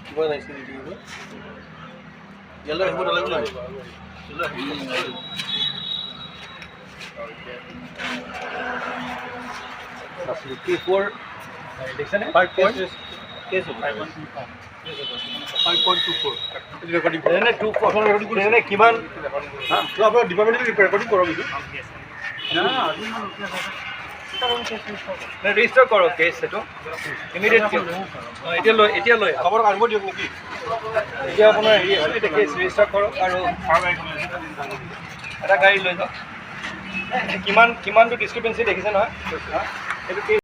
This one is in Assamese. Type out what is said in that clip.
কিমান আহিছে ইয়ালৈ আহিব নালাগিব K4 দেখিছেনে 5.24 ৰেকৰ্ডিং এনে 2 এনে কিমান আপোনাৰ ডিপাৰ্টমেণ্টেল ৰেকৰ্ডিং কৰক এইটো ৰেজিষ্টাৰ কৰক কেছ এইটো ইমিডিয়েট এতিয়া লৈ খবৰ আনিব দিয়ক নেকি এতিয়া আপোনাৰ হেৰি আছে এতিয়া কেছ ৰেজিষ্টাৰ কৰক আৰু এটা গাড়ী লৈ যাওক কিমানটো ডিছক্ৰিপেঞ্চি দেখিছে নহয় সেইটো